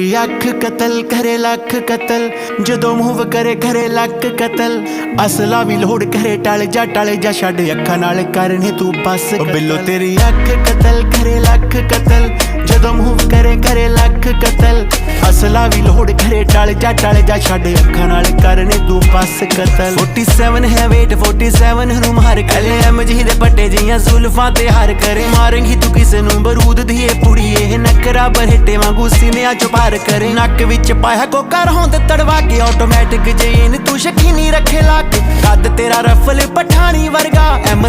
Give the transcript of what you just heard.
अख कतल करे लख कतल जदों मूव करे करे लक कतल असला भी लोड़ करे टल जा छड़ अखा नाल करने तू बस बिल्लो तेरी अख कतल करे लख कतल जदों मूव करे करे लख कतल असला भी लोड़ करे टल जा छड़ अखा नाल करने तू बस कतल 47 है वेट 47 नू मार कले एमजी दे पट्टे जियां जुल्फां ते हार करे मारेंगी तू किसे नू बरूद दी पुड़िए नकरा बरहटे वांगू सीने चो पार करे नक विच पाया कोका होंद तड़वा के ऑटोमैटिक जेन तू शकीनी रखे लाके कद तेरा रफल पठानी वर्गा